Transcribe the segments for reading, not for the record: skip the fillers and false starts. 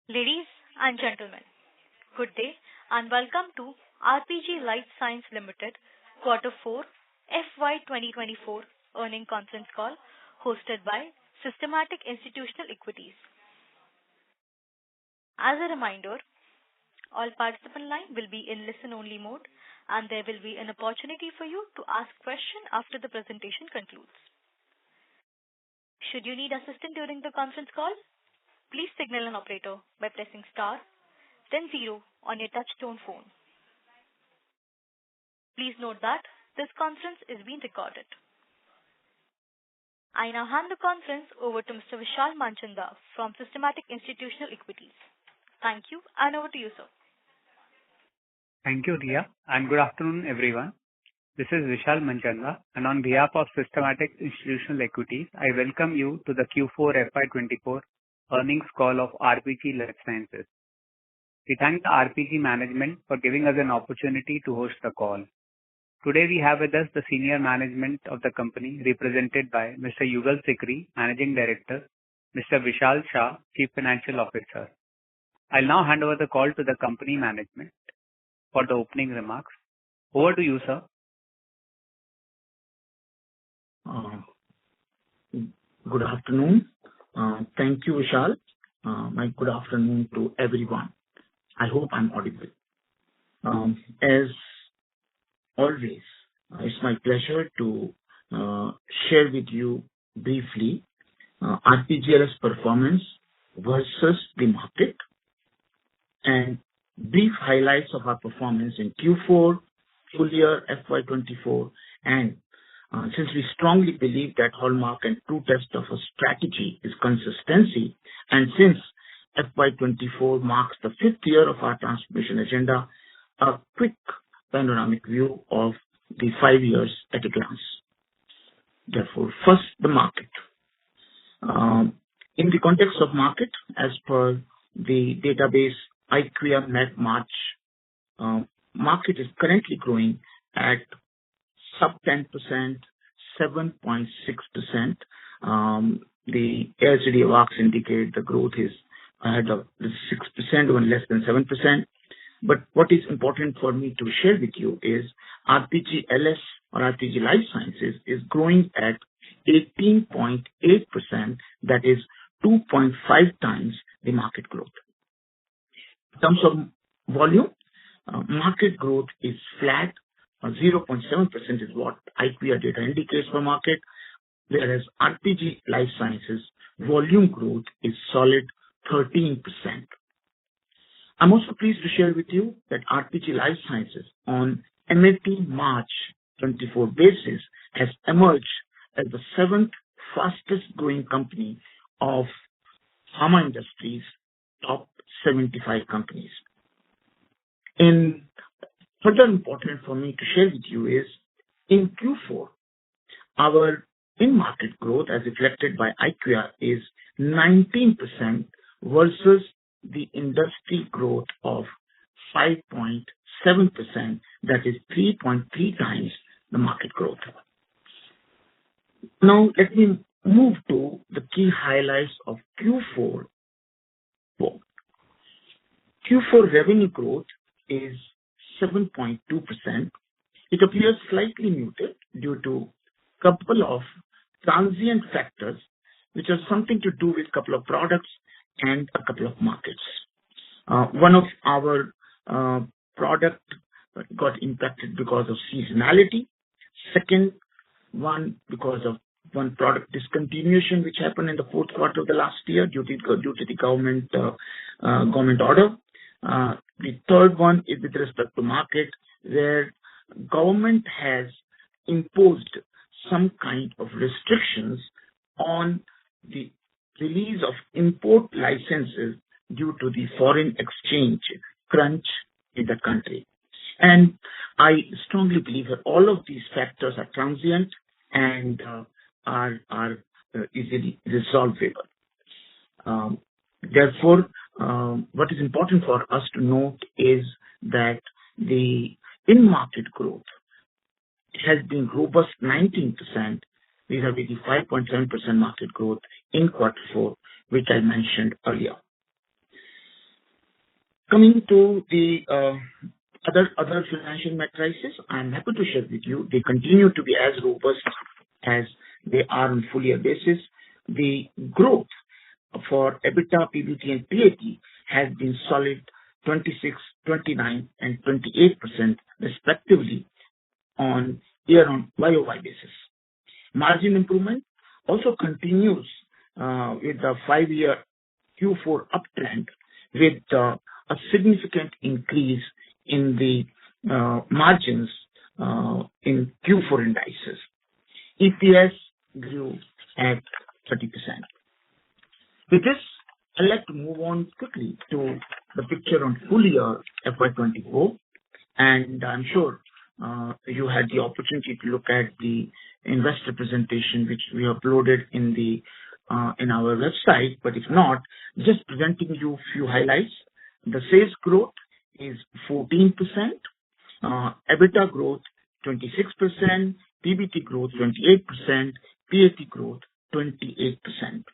Ladies and gentlemen, good day and welcome to RPG Life Science Limited Quarter 4 FY23-24 earnings conference call hosted by Systematic Institutional Equities. As a reminder, all participant line will be in listen-only mode and there will be an opportunity for you to ask questions after the presentation concludes. Should you need assistance during the conference call, please signal an operator by pressing star, then 0 on your touch-tone phone. Please note that this conference is being recorded. I now hand the conference over to Mr. Vishal Manchanda from Systematic Institutional Equities. Thank you, and over to you, sir. Thank you, Ria, and good afternoon, everyone. This is Vishal Manchanda, and on behalf of Systematic Institutional Equities, I welcome you to the Q4 FY24 earnings call of RPG Life Sciences. We thank the RPG management for giving us an opportunity to host the call. Today we have with us the senior management of the company represented by Mr. Yugal Sikri, Managing Director, Mr. Vishal Shah, Chief Financial Officer. I'll now hand over the call to the company management for the opening remarks. Over to you, sir. Good afternoon. Thank you, Vishal. My good afternoon to everyone. I hope I'm audible. As always, it's my pleasure to share with you briefly RPGL's performance versus the market and brief highlights of our performance in Q4, full year FY24, and since we strongly believe that hallmark and true test of a strategy is consistency, and since FY24 marks the 5th year of our transformation agenda, a quick panoramic view of the 5 years at a glance. Therefore, first, the market. In the context of market, as per the database IQVIA Net March, market is currently growing at sub 10%, 7.6%. The LCD AWACS indicate the growth is ahead of the 6%, or less than 7%. But what is important for me to share with you is RPGLS or RPG Life Sciences is growing at 18.8%, that is 2.5 times the market growth. In terms of volume, market growth is flat. 0.7% is what IQVIA data indicates for market, whereas RPG Life Sciences volume growth is solid 13%. I'm also pleased to share with you that RPG Life Sciences on MAT March 24 basis has emerged as the 7th fastest growing company of pharma industry's top 75 companies. Further important for me to share with you is in Q4, our in-market growth as reflected by IQVIA is 19% versus the industry growth of 5.7%, that is 3.3 times the market growth. Now, let me move to the key highlights of Q4. Q4 revenue growth is 7.2%. It appears slightly muted due to a couple of transient factors, which have something to do with a couple of products and a couple of markets. One of our product got impacted because of seasonality. Second one, because of one product discontinuation which happened in the fourth quarter of the last year due to the government order. The third one is with respect to market, where government has imposed some kind of restrictions on the release of import licenses due to the foreign exchange crunch in the country. And I strongly believe that all of these factors are transient and are easily resolvable. Therefore, what is important for us to note is that the in-market growth has been robust 19%, vis-a-vis the 5.7% market growth in quarter 4, which I mentioned earlier. Coming to the other financial metrics, I'm happy to share with you, they continue to be as robust as they are on full year basis. The growth for EBITDA, PBT, and PAT has been solid 26, 29, and 28% respectively on YOY basis. Margin improvement also continues with the 5-year Q4 uptrend with a significant increase in the margins in Q4 indices. EPS grew at 30%. With this, I'd like to move on quickly to the picture on full year FY24, and I'm sure you had the opportunity to look at the investor presentation which we uploaded in our website. But if not, just presenting you few highlights. The sales growth is 14%, EBITDA growth 26%, PBT growth 28%, PAT growth 28%.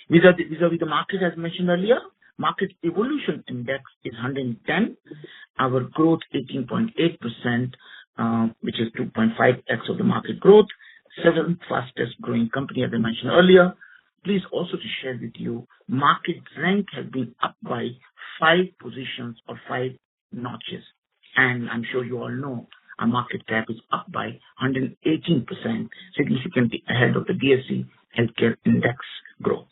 Vis-a-vis the market, as mentioned earlier, market evolution index is 110. Our growth 18.8%, which is 2.5x of the market growth. 7th fastest growing company, as I mentioned earlier. Please also to share with you, market rank has been up by 5 positions or 5 notches. And I'm sure you all know our market cap is up by 118%, significantly ahead of the BSE Healthcare Index growth.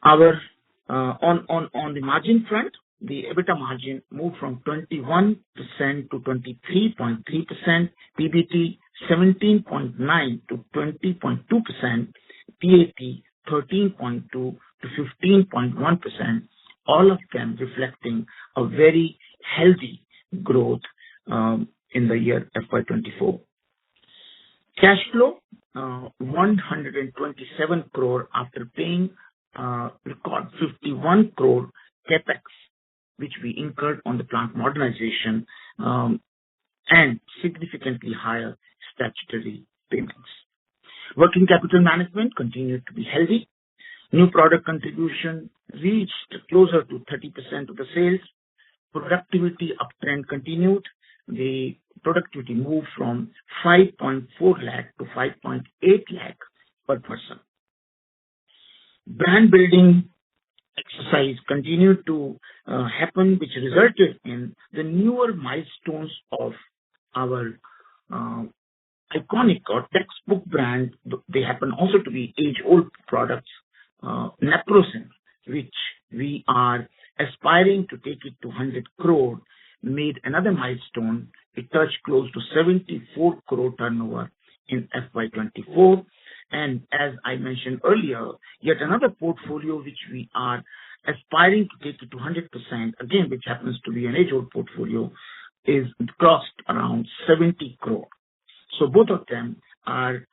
Our on the margin front, the EBITDA margin moved from 21% to 23.3%, PBT 17.9 to 20.2%, PAT 13.2 to 15.1%, all of them reflecting a very healthy growth in the year FY24. Cash flow, 127 crore after paying record 51 crore capex, which we incurred on the plant modernization, and significantly higher statutory payments. Working capital management continued to be healthy. New product contribution reached closer to 30% of the sales. Productivity uptrend continued. The productivity moved from 5.4 lakh to 5.8 lakh per person. Brand building exercise continued to happen, which resulted in the newer milestones of our iconic or textbook brand. They happen also to be age-old products. Naproxen, which we are aspiring to take it to 100 crore, made another milestone. It touched close to 74 crore turnover in FY24. And as I mentioned earlier, yet another portfolio which we are aspiring to take it to 100%, again, which happens to be an age-old portfolio, is crossed around 70 crore. So both of them are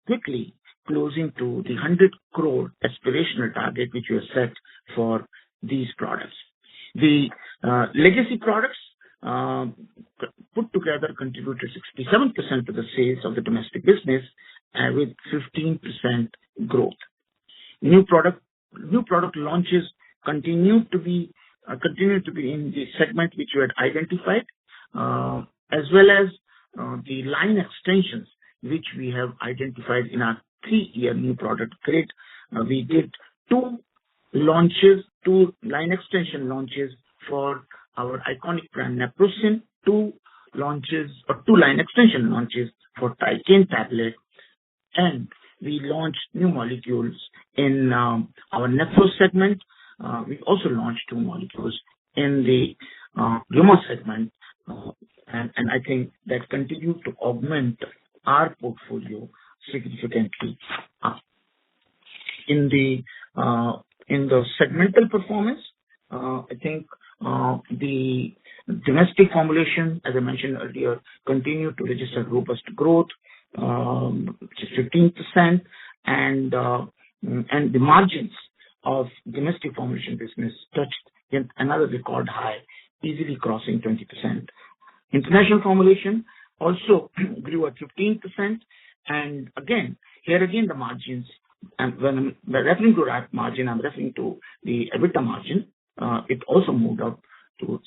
quickly closing to the 100 crore aspirational target which we have set for these products. The legacy products put together contributed 67% to the sales of the domestic business with 15% growth. New product launches continue to be in the segment which we had identified, as well as the line extensions which we have identified in our 3-year new product grid. We did 2 line extension launches for our iconic brand Naproxen, 2 line extension launches for Tycan tablet, and we launched new molecules in our nephro segment. We also launched 2 molecules in the rheuma segment, and I think that continued to augment our portfolio significantly. In the segmental performance, I think the domestic formulation, as I mentioned earlier, continued to register robust growth, which is 15%, and the margins of domestic formulation business touched yet another record high, easily crossing 20%. International formulation also grew at 15%, and here again the margins, and when I'm referring to that margin, I'm referring to the EBITDA margin. it also moved up to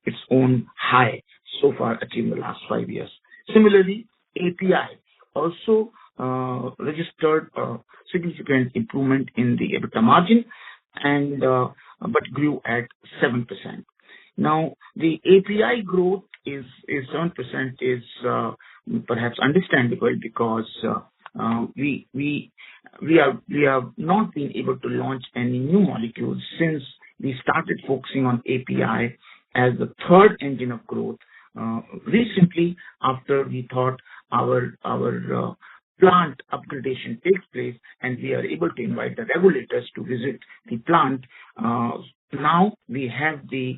its own high so far achieved in the last 5 years. Similarly, API also registered a significant improvement in the EBITDA margin and but grew at 7%. Now, the API growth is 7% is perhaps understandable because we have not been able to launch any new molecules since we started focusing on API as the third engine of growth. Recently, after we thought our plant upgradation takes place and we are able to invite the regulators to visit the plant, now we have the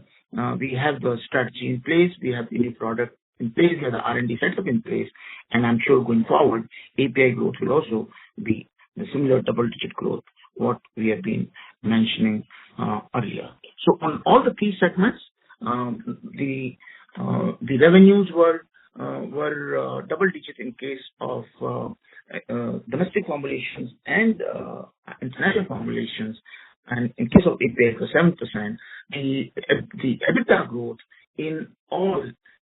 strategy in place, we have the new product in place, we have the R&D setup in place, and I'm sure going forward, API growth will also be a similar double-digit growth, what we have been mentioning earlier. So on all the key segments, the revenues were double-digit in case of domestic formulations and international formulations, and in case of API, for 7%. The EBITDA growth in all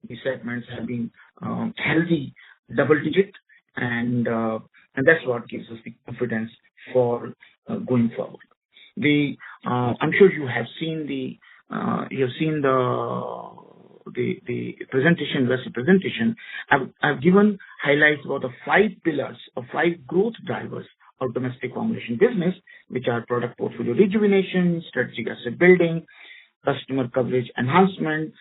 the segments have been healthy double-digit, and that's what gives us the confidence for going forward. I'm sure you have seen the presentation, investor presentation. I've given highlights about the 5 pillars or 5 growth drivers of domestic formulation business, which are product portfolio rejuvenation, strategic asset building, customer coverage enhancement,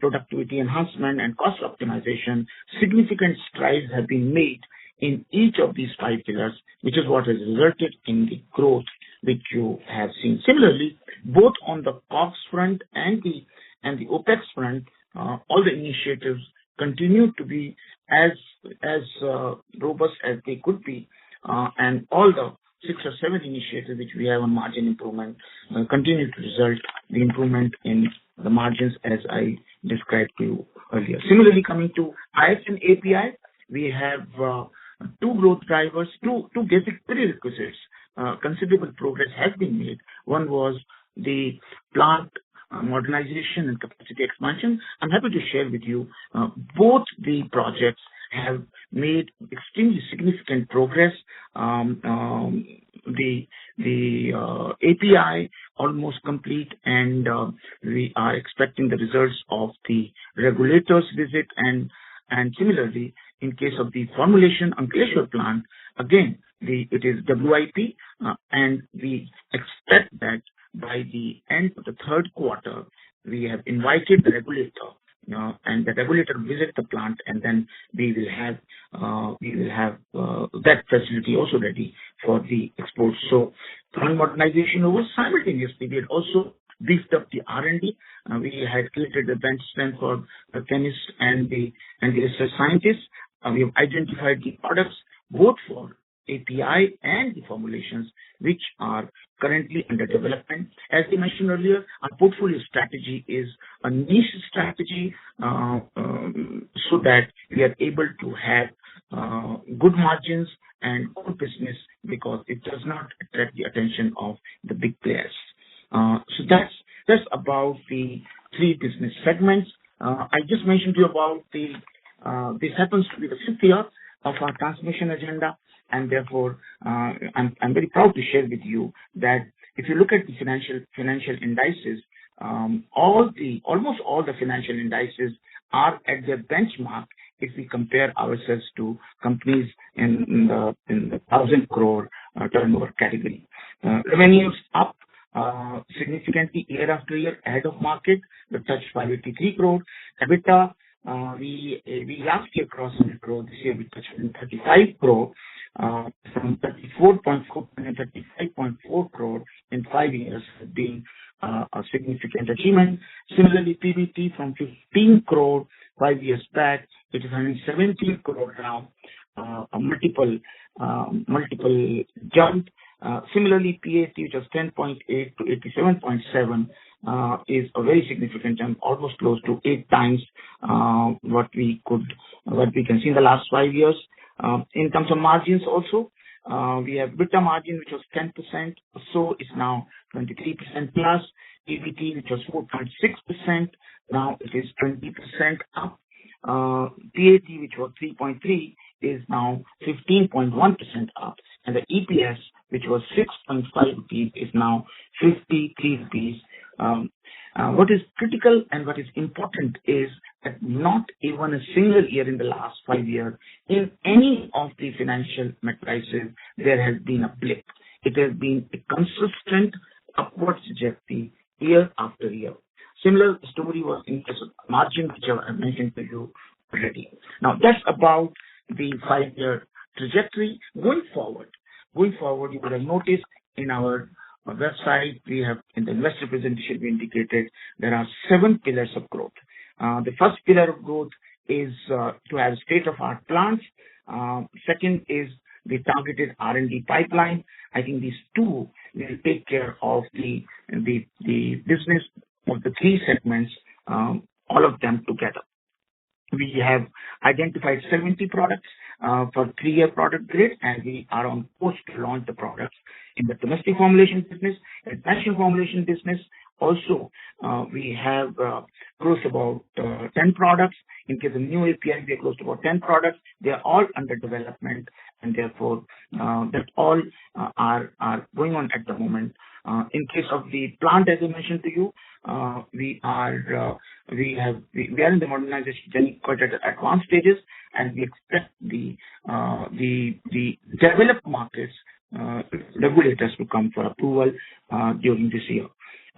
productivity enhancement, and cost optimization. Significant strides have been made in each of these 5 pillars, which is what has resulted in the growth which you have seen. Similarly, both on the COGS front and the OPEX front, all the initiatives continue to be as robust as they could be, and all the 6 or 7 initiatives which we have on margin improvement continue to result the improvement in the margins as I described to you earlier. Similarly, coming to IS and API, we have 2 growth drivers, two basic prerequisites. Considerable progress has been made. One was the plant modernization and capacity expansion. I'm happy to share with you both the projects have made extremely significant progress. The API almost complete, and we are expecting the results of the regulators visit, and similarly in case of the formulation Ankleshwar plant, again it is WIP, and we expect that by the end of the third quarter we have invited the regulator, and the regulator visit the plant, and then we will have that facility also ready for the export. So plant modernization over simultaneously, we had also beefed up the R&D. We had created the bench strength for the chemists and the research scientists. We have identified the products both for API and the formulations which are currently under development. As I mentioned earlier, our portfolio strategy is a niche strategy so that we are able to have good margins and good business because it does not attract the attention of the big players. So that's about the 3 business segments. I just mentioned to you about this happens to be the 5th year of our transformation agenda, and therefore I'm very proud to share with you that if you look at the financial indices, almost all the financial indices are at their benchmark if we compare ourselves to companies in the 1,000 crore turnover category. Revenues up significantly year after year ahead of market. We touched 583 crore. EBITDA, we last year crossed 100 crore. This year we touched 135 crore. From 34.4 and 35.4 crore in 5 years has been a significant achievement. Similarly, PBT from 15 crore 5 years back, it is 117 crore now, a multiple jump. Similarly, PAT, which was 10.8 to 87.7, is a very significant jump, almost close to 8 times what we can see in the last 5 years. In terms of margins also, We have EBITDA margin, which was 10%, so it's now 23% plus. EBT, which was 4.6%, now it is 20% up. PAT, which was 3.3, is now 15.1% up. And the EPS, which was 6.5 rupees, is now 53 rupees. What is critical and what is important is that not even a single year in the last 5 years in any of the financial metrics there has been a blip. It has been a consistent upward trajectory year after year. Similar story was in case of margin, which I mentioned to you already. Now that's about the 5-year trajectory. Going forward, you would have noticed in our website, we have in the investor presentation, we indicated there are 7 pillars of growth. The first pillar of growth is to have state-of-art plants. Second is the targeted R&D pipeline. I think these two will take care of the business of the 3 segments, all of them together. We have identified 70 products for 3-year product grid, and we are on course to launch the products in the domestic formulation business, international formulation business. Also, we have close to about 10 products. In case of new API, we are close to about 10 products. They are all under development, and therefore that all are going on at the moment. In case of the plant, as I mentioned to you, we are in the modernization journey quite at advanced stages, and we expect the developed markets regulators to come for approval during this year.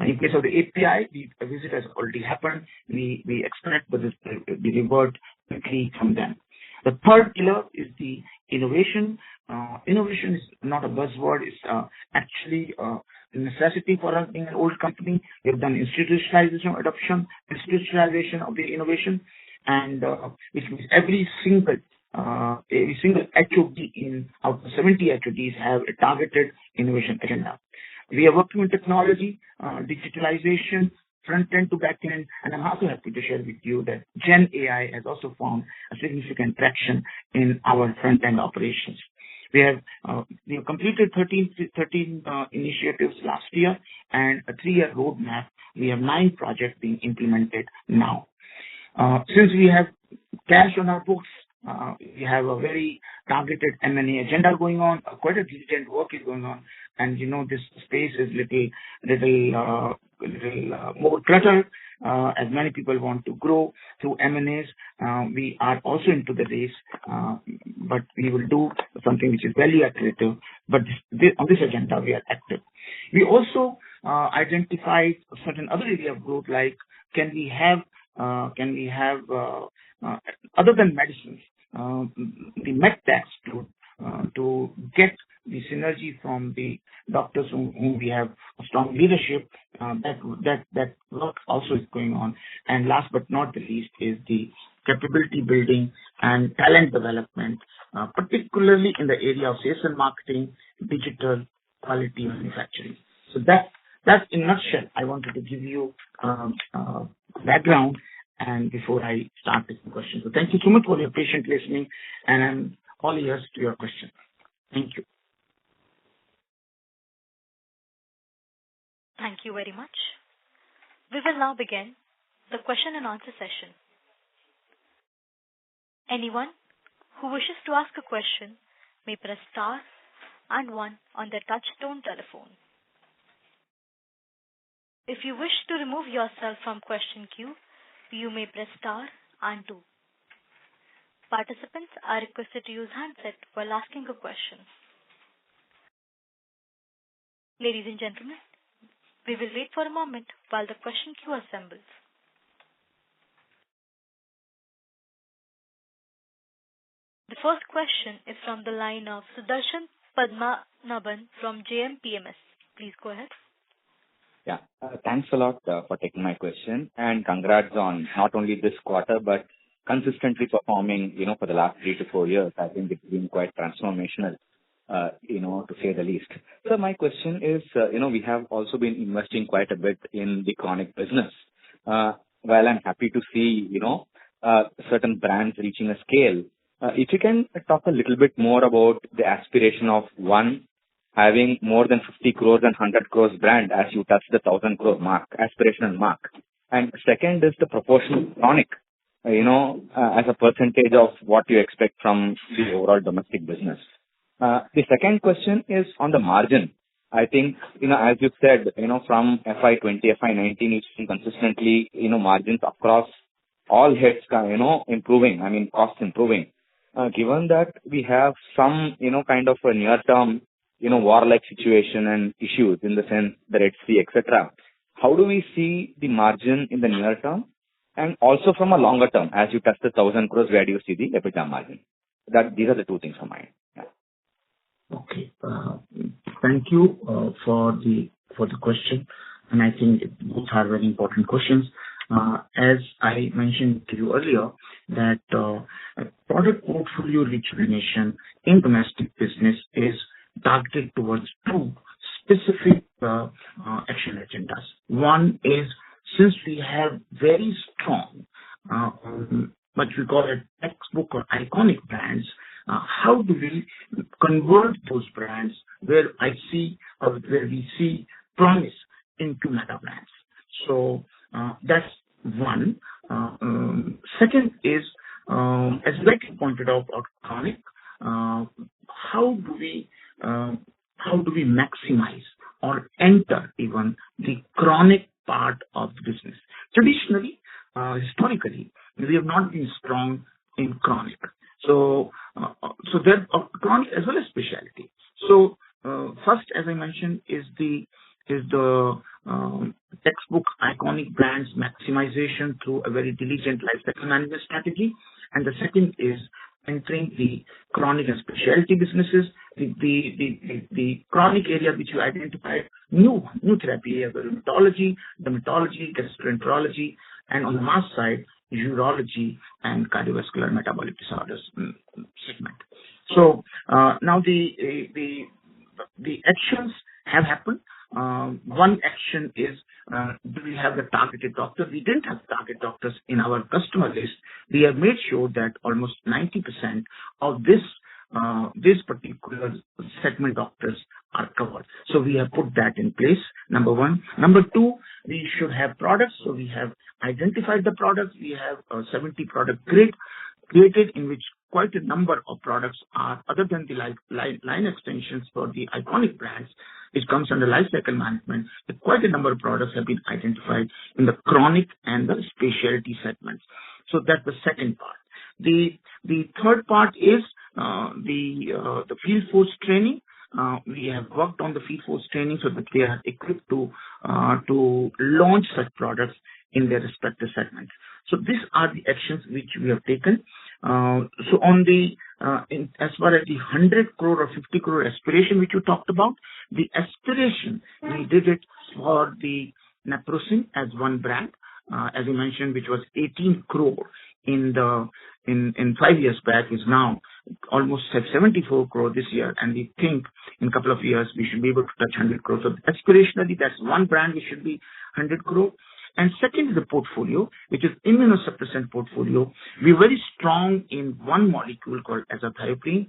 In case of the API, the visit has already happened. We expect that it will revert quickly from them. The third pillar is the innovation. Innovation is not a buzzword. It's actually a necessity for us being an old company. We have done institutionalization of the innovation, and which means every single HOD out of 70 HODs have a targeted innovation agenda. We are working with technology, digitalization, front end to back end, and I'm also happy to share with you that Gen AI has also found a significant traction in our front end operations. We have completed 13 initiatives last year, and a 3-year roadmap. We have 9 projects being implemented now. Since we have cash on our books, we have a very targeted M&A agenda going on. Quite a diligent work is going on, and this space is little more cluttered, as many people want to grow through M&As. We are also into the race, but we will do something which is value accretive. But on this agenda, we are active. We also identified certain other area of growth, like can we have other than medicines, the medtechs to get the synergy from the doctors whom we have a strong leadership. That work also is going on. And last but not the least is the capability building and talent development, particularly in the area of sales and marketing, digital, quality manufacturing. So that's in a nutshell. I wanted to give you background, and before I start taking questions. So thank you so much for your patient listening, and I'm all ears to your questions. Thank you. Thank you very much. We will now begin the question and answer session. Anyone who wishes to ask a question may press star and 1 on their touch-tone telephone. If you wish to remove yourself from question queue, you may press star and 2. Participants are requested to use handset while asking a question. Ladies and gentlemen, we will wait for a moment while the question queue assembles. The first question is from the line of Sudarshan Padmanabhan from JMPMS. Please go ahead. Yeah, thanks a lot for taking my question, and congrats on not only this quarter but consistently performing, for the last 3 to 4 years. I think it's been quite transformational, to say the least. So my question is, we have also been investing quite a bit in the chronic business. While I'm happy to see, certain brands reaching a scale, If you can talk a little bit more about the aspiration of one, having more than 50 crores and 100 crores brand as you touch the 1,000 crore mark, aspirational mark. And second is the proportion of chronic, as a percentage of what you expect from the overall domestic business. The second question is on the margin. I think, as you said, from FY20, FY19, you've seen consistently, margins across all heads, improving, costs improving. Given that we have some, kind of a near-term, war-like situation and issues in the sense the Red Sea, etc., how do we see the margin in the near term? And also from a longer term, as you touch the 1,000 crores, where do you see the EBITDA margin? These are the two things from my end. Yeah. Okay. Thank you for the question, and I think both are very important questions. As I mentioned to you earlier, that product portfolio rejuvenation in domestic business is targeted towards two specific action agendas. One is, since we have very strong, what we call it textbook or iconic brands, how do we convert those brands where we see promise into mega brands? So that's one. Second is, as Becky pointed out, chronic. How do we maximize or enter even the chronic part of the business? Traditionally, historically, we have not been strong in chronic. So there chronic as well as specialty. So first, as I mentioned, is the textbook iconic brands maximization through a very diligent lifecycle management strategy, and the second is entering the chronic and specialty businesses. The chronic area which you identified, new therapy area, rheumatology, dermatology, gastroenterology, and on the mass side, urology and cardiovascular metabolic disorders segment. So now the actions have happened. One action is, do we have the targeted doctor? We didn't have target doctors in our customer list. We have made sure that almost 90% of this particular segment doctors are covered. So we have put that in place, number one. Number two, we should have products. So we have identified the products. We have a 70 product grid created in which quite a number of products are, other than the line extensions for the iconic brands, which comes under lifecycle management, quite a number of products have been identified in the chronic and the specialty segments. So that's the second part. The third part is the field force training. We have worked on the field force training so that they are equipped to launch such products in their respective segments. So these are the actions which we have taken. So on the as far as the 100 crore or 50 crore aspiration which you talked about, the aspiration we did it for the Naprosyn as one brand, as you mentioned, which was 18 crore in 5 years back, is now almost 74 crore this year, and we think in a couple of years we should be able to touch 100 crore. So aspirationally, that's one brand which should be 100 crore. And second is the portfolio, which is immunosuppressant portfolio. We're very strong in one molecule called azathioprine.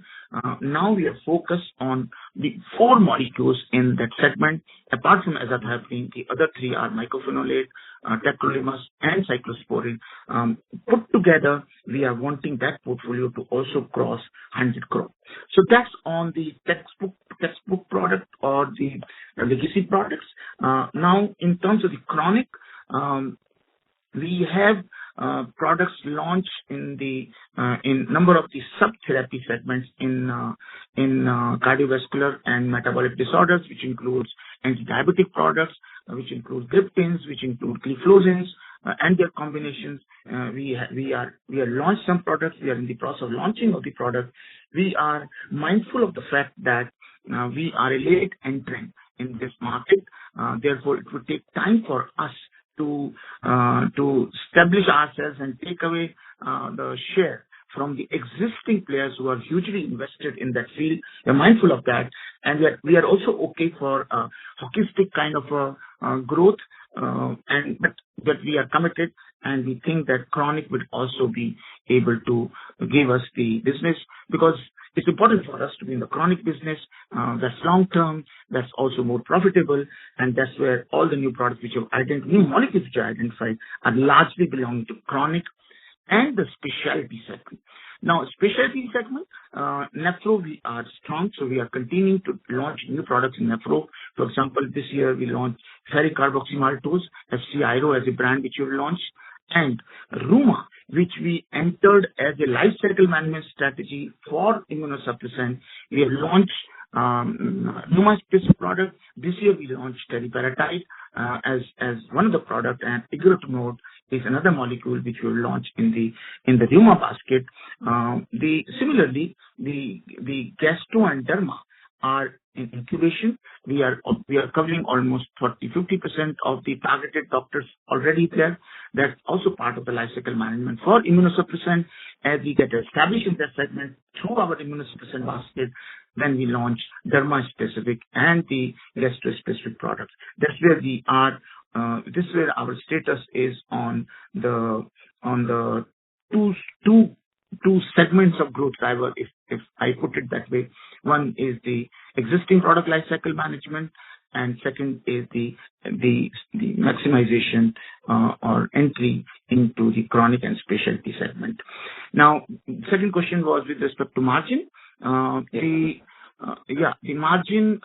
Now we are focused on the 4 molecules in that segment. Apart from azathioprine, the other 3 are mycophenolate, tacrolimus, and cyclosporine. Put together, we are wanting that portfolio to also cross 100 crore. So that's on the textbook product or the legacy products. Now, in terms of the chronic, we have products launched in number of the sub-therapy segments in cardiovascular and metabolic disorders, which includes anti-diabetic products, which include gliptins, which include gliflozins, and their combinations. We are launched some products. We are in the process of launching of the product. We are mindful of the fact that we are a late entrant in this market. Therefore, it would take time for us to establish ourselves and take away the share from the existing players who are hugely invested in that field. We're mindful of that, and we are also okay for a hockey stick kind of growth, but we are committed, and we think that chronic would also be able to give us the business, because it's important for us to be in the chronic business. That's long term, that's also more profitable, and that's where all the new products which are new molecules which are identified are largely belonging to chronic and the specialty segment. Now, specialty segment, nephro, we are strong, so we are continuing to launch new products in nephro. For example, this year we launched ferric carboxymaltose, FCIRO as a brand which we launched, and Ruma, which we entered as a life cycle management strategy for immunosuppressant. We have launched Ruma specific product. This year we launched teriparatide as one of the products, and igratinib is another molecule which we will launch in the Ruma basket. Similarly, the gastro and derma are in incubation. We are covering almost 40-50% of the targeted doctors already there. That's also part of the life cycle management for immunosuppressant. As we get established in that segment through our immunosuppressant basket, then we launch derma specific and the gastro specific products. That's where we are. This is where our status is on the two segments of growth driver, if I put it that way. One is the existing product life cycle management, and second is the maximization or entry into the chronic and specialty segment. Now, second question was with respect to margin. The margin,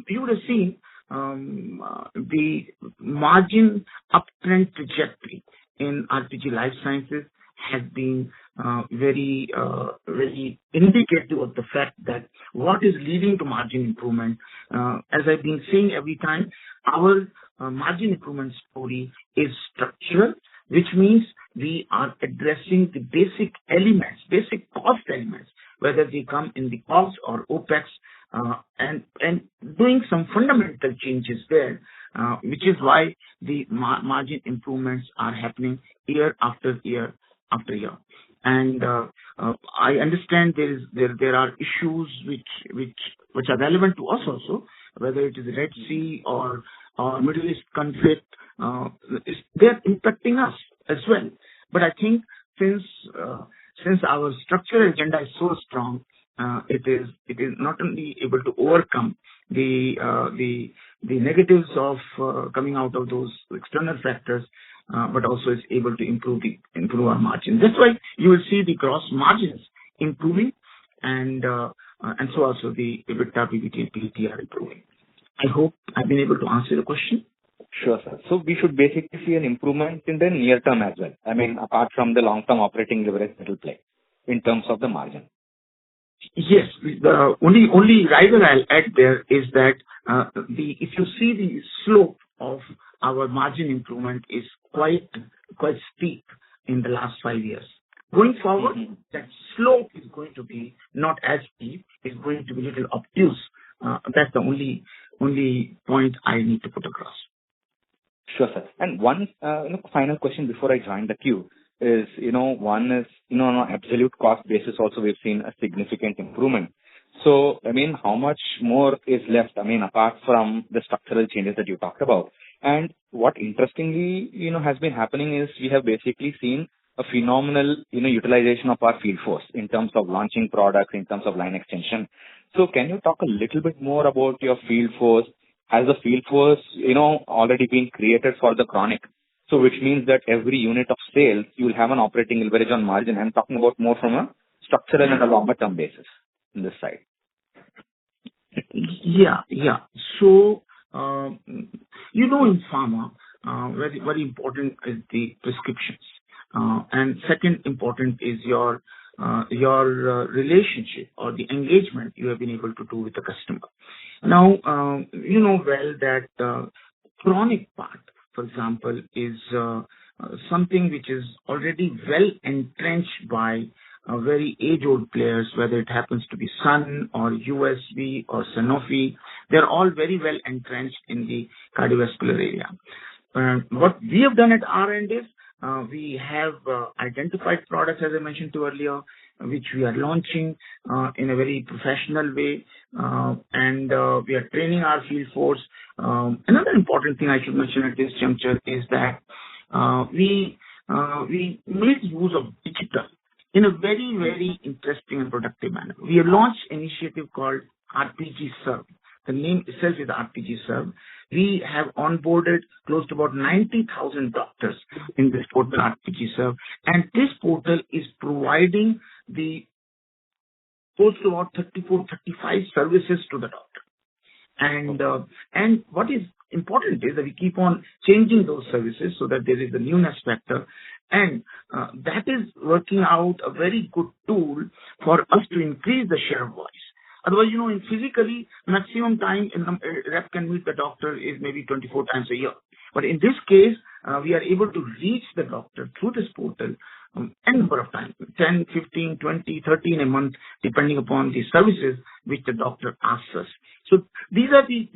you would have seen the margin uptrend trajectory in RPG Life Sciences has been very indicative of the fact that what is leading to margin improvement. As I've been saying every time, our margin improvement story is structural, which means we are addressing the basic elements, basic cost elements, whether they come in the COGS or OPEX, and doing some fundamental changes there, which is why the margin improvements are happening year after year after year. And I understand there are issues which are relevant to us also, whether it is Red Sea or Middle East conflict. They're impacting us as well. But I think since our structural agenda is so strong, it is not only able to overcome the negatives of coming out of those external factors, but also is able to improve our margins. That's why you will see the gross margins improving, and so also the EBITDA, PBT, and PBT are improving. I hope I've been able to answer the question. Sure, sir. So we should basically see an improvement in the near term as well. I mean, apart from the long-term operating leverage that will play in terms of the margin. Yes. The only rider I'll add there is that if you see the slope of our margin improvement is quite steep in the last 5 years. Going forward, that slope is going to be not as steep. It's going to be a little obtuse. That's the only point I need to put across. Sure, sir. And one final question before I join the queue is, one is, on an absolute cost basis also we've seen a significant improvement. So, I mean, how much more is left, apart from the structural changes that you talked about? And what interestingly, has been happening is we have basically seen a phenomenal, utilization of our field force in terms of launching products, in terms of line extension. So can you talk a little bit more about your field force? Has the field force, already been created for the chronic? So which means that every unit of sales, you will have an operating leverage on margin. I'm talking about more from a structural and a longer term basis in this side. Yeah. So, in pharma, very, very important is the prescriptions. And second important is your relationship or the engagement you have been able to do with the customer. Now, you know well that chronic part, for example, is something which is already well entrenched by very age-old players, whether it happens to be Sun or USV or Sanofi. They're all very well entrenched in the cardiovascular area. What we have done at our end is we have identified products, as I mentioned to earlier. which we are launching in a very professional way, and we are training our field force. Another important thing I should mention at this juncture is that we made use of digital in a very, very interesting and productive manner. We have launched an initiative called RPG Serve. The name itself is RPG Serve. We have onboarded close to about 90,000 doctors in this portal RPG Serve, and this portal is providing the close to about 34, 35 services to the doctor. And what is important is that we keep on changing those services so that there is a newness factor, and that is working out a very good tool for us to increase the share of voice. Otherwise, in physically, maximum time a rep can meet the doctor is maybe 24 times a year. But in this case, we are able to reach the doctor through this portal any number of times, 10, 15, 20, 30 in a month, depending upon the services which the doctor asks us. So these are the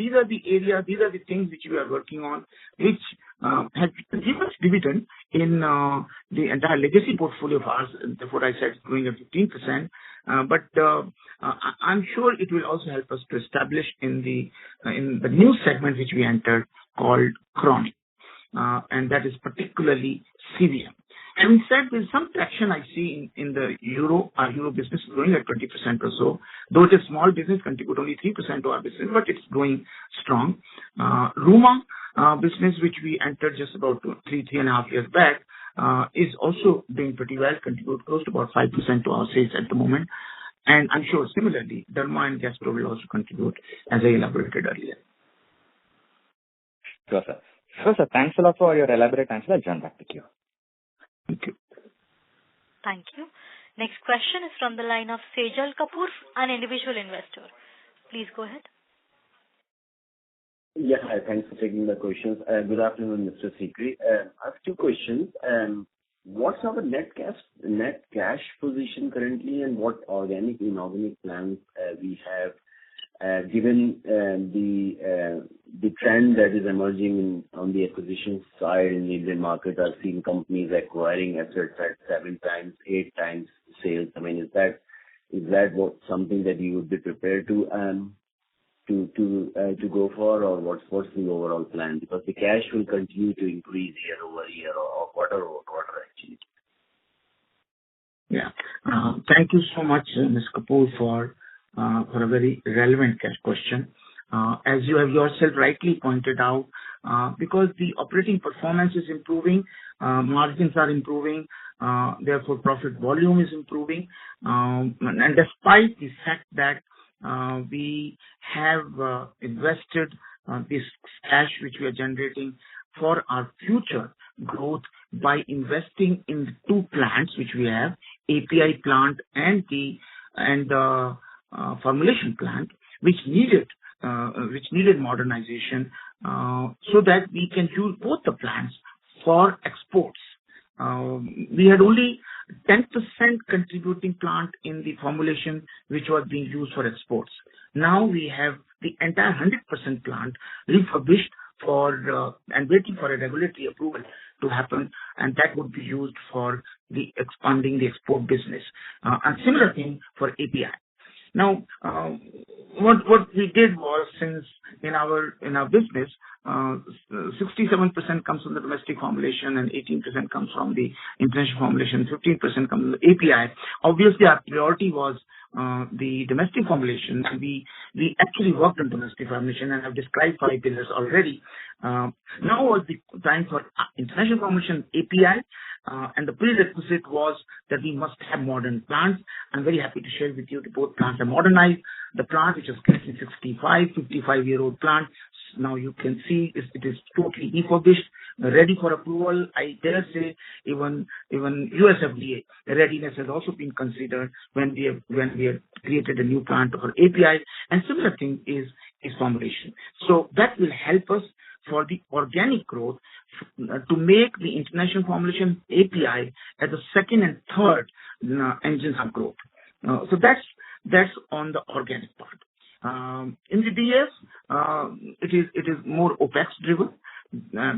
areas, these are the things which we are working on, which have given us dividend in the entire legacy portfolio of ours. Therefore, I said growing at 15%. But I'm sure it will also help us to establish in the new segment which we entered called chronic, and that is particularly CVM. Having said, there's some traction I see in the our Euro business is growing at 20% or so. Though it is small business, contribute only 3% to our business, but it's growing strong. Ruma business, which we entered just about 3.5 years back, is also doing pretty well, contribute close to about 5% to our sales at the moment. And I'm sure similarly, Derma and Gastro will also contribute, as I elaborated earlier. Sure, sir. Thanks a lot for your elaborate answer. I'll join back with you. Thank you. Thank you. Next question is from the line of Sejal Kapoor, an individual investor. Please go ahead. Yeah, hi. Thanks for taking the questions. Good afternoon, Mr. Sikri. I have two questions. What's our net cash position currently, and what organic, inorganic plans we have, given the trend that is emerging on the acquisition side in the Indian market? I've seen companies acquiring assets at 7 times, 8 times sales. I mean, is that something that you would be prepared to go for, or what's the overall plan? Because the cash will continue to increase year over year or quarter over quarter, actually. Yeah. Thank you so much, Ms. Kapoor, for a very relevant cash question. As you have yourself rightly pointed out, because the operating performance is improving, margins are improving, therefore profit volume is improving, and despite the fact that we have invested this cash which we are generating for our future growth by investing in the 2 plants which we have, API plant and the formulation plant, which needed modernization, so that we can use both the plants for exports. We had only 10% contributing plant in the formulation which was being used for exports. Now we have the entire 100% plant refurbished and waiting for a regulatory approval to happen, and that would be used for the expanding the export business. And similar thing for API. Now, what we did was, since in our business, 67% comes from the domestic formulation and 18% comes from the international formulation, 15% comes from the API. Obviously, our priority was the domestic formulation. We actually worked on domestic formulation and have described 5 pillars already. Now was the time for international formulation API, and the prerequisite was that we must have modern plants. I'm very happy to share with you that both plants are modernized. The plant, which is currently 55-year-old plant, now you can see it is totally refurbished, ready for approval. I dare say even US FDA readiness has also been considered when we have created a new plant for API, and similar thing is formulation. So that will help us for the organic growth to make the international formulation API as the second and third engines of growth. So that's on the organic part. In the DS, it is more OPEX driven,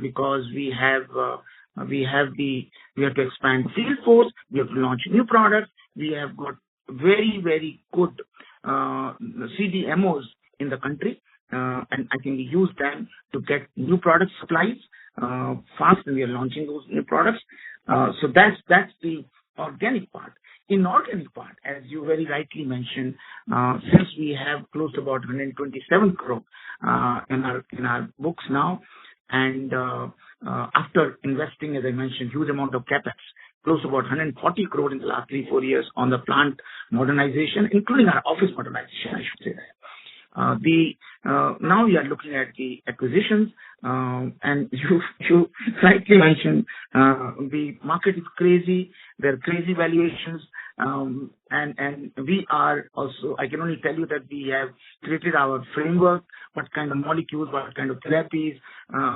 because we have to expand field force, we have to launch new products, we have got very, very good CDMOs in the country, and I think we use them to get new product supplies fast, and we are launching those new products. So that's the organic part. Inorganic part, as you very rightly mentioned, since we have close to about 127 crore in our books now, and after investing, as I mentioned, huge amount of capex, close to about 140 crore in the last 3-4 years on the plant modernization, including our office modernization, I should say that. Now we are looking at the acquisitions, and you rightly mentioned the market is crazy. There are crazy valuations, and we are also. I can only tell you that we have created our framework: what kind of molecules, what kind of therapies,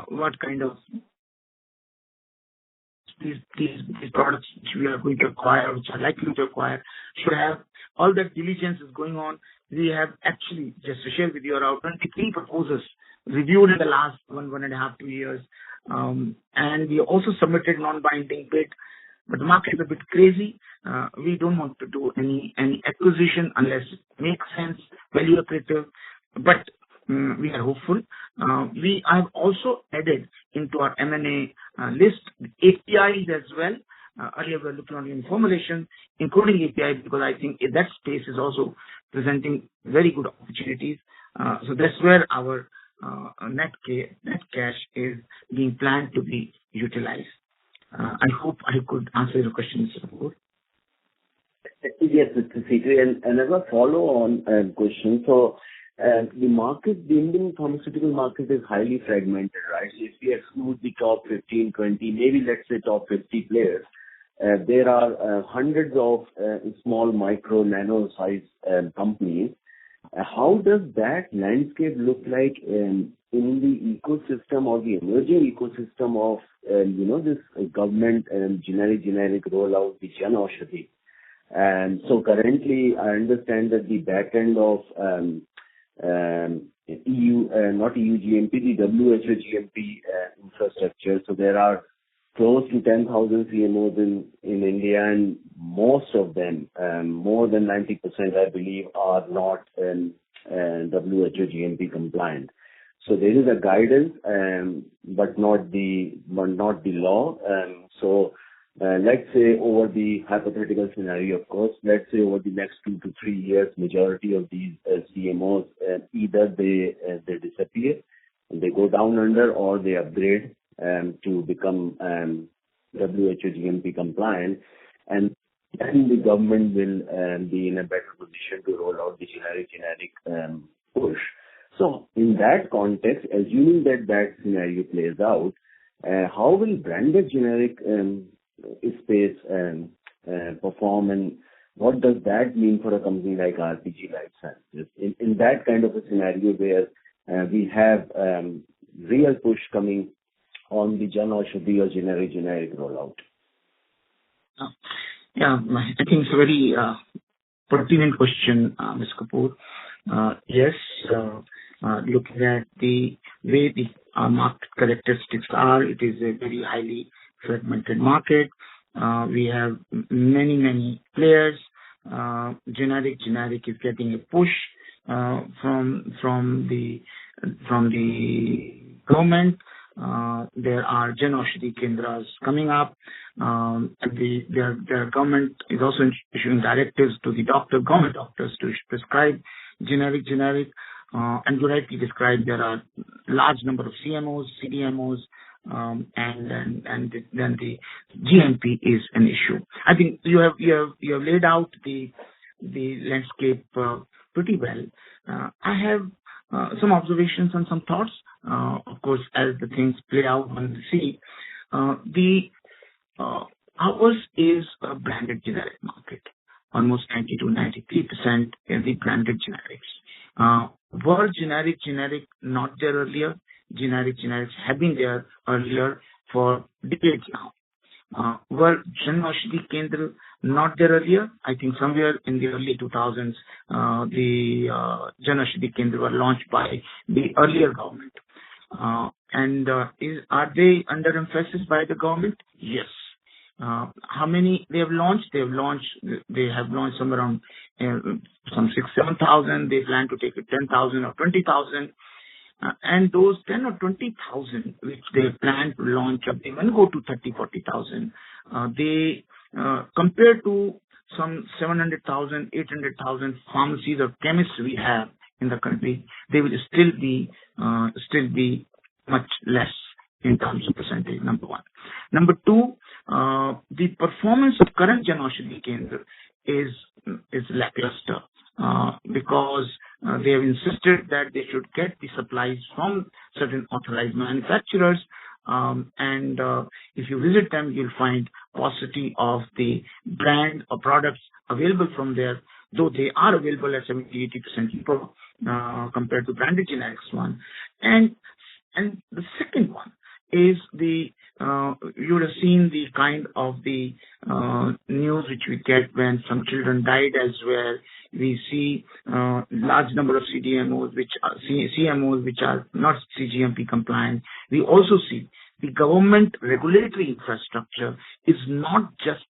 what kind of these products which we are going to acquire, which are likely to acquire, should have. All that diligence is going on. We have actually, just to share with you, around 23 proposals reviewed in the last 1.5, 2 years. And we also submitted non-binding bid. But the market is a bit crazy. We don't want to do any acquisition unless it makes sense, value accretive. But we are hopeful. We have also added into our M&A list APIs as well. Earlier we were looking only in formulation, including API, because I think that space is also presenting very good opportunities. So that's where our net cash is being planned to be utilized. I hope I could answer your question, Mr. Kapoor. Yes, Mr. Sikri. And as a follow-on question, so the market, the Indian pharmaceutical market is highly fragmented, right? So if we exclude the top 15, 20, maybe let's say top 50 players, there are hundreds of small, micro, nano-sized companies. How does that landscape look like in the ecosystem or the emerging ecosystem of, this government and generic rollout, the Jan Aushadhi? And so currently, I understand that the back end of EU, not EU GMP, the WHO GMP infrastructure. So there are close to 10,000 CMOs in India, and most of them, more than 90%, I believe, are not WHO GMP compliant. So there is a guidance, but not the law. So let's say over the hypothetical scenario, of course, let's say over the next 2 to 3 years, majority of these CMOs either they disappear, and they go down under, or they upgrade to become WHO GMP compliant, and then the government will be in a better position to roll out the generic push. So in that context, assuming that scenario plays out, how will branded generic space perform, and what does that mean for a company like RPG Life Sciences in that kind of a scenario where we have real push coming on the Jan Aushadhi or generic rollout? Yeah, I think it's a very pertinent question, Ms. Kapoor. Yes, looking at the way our market characteristics are, it is a very highly fragmented market. We have many players. Generic is getting a push from the government. There are Jan Aushadhi Kendras coming up. Their government is also issuing directives to the government doctors to prescribe generic. And you rightly described, there are large number of CMOs, CDMOs, and then the GMP is an issue. I think you have laid out the landscape pretty well. I have some observations and some thoughts. Of course, as the things play out on the sea, ours is a branded generic market. Almost 90 to 93% is the branded generics. Were generic not there earlier? Generics have been there earlier for decades now. Were Jan Aushadhi Kendra not there earlier? I think somewhere in the early 2000s, the Jan Aushadhi Kendra were launched by the earlier government. And are they under emphasis by the government? Yes. How many they have launched? They have launched somewhere around some 6,000-7,000. They plan to take it 10,000 or 20,000. And those 10 or 20,000 which they plan to launch, they will go to 30-40,000. They compared to some 700,000, 800,000 pharmacies or chemists we have in the country, they will still be much less in terms of percentage. Number one. Number two, the performance of current Jan Aushadhi Kendra is lackluster. Because they have insisted that they should get the supplies from certain authorized manufacturers, and if you visit them, you'll find paucity of the brand or products available from there, though they are available at 70-80% cheaper compared to branded generics one. And the second one is you would have seen the kind of the news which we get when some children died elsewhere. We see large number of CMOs which are not CGMP compliant. We also see the government regulatory infrastructure is not just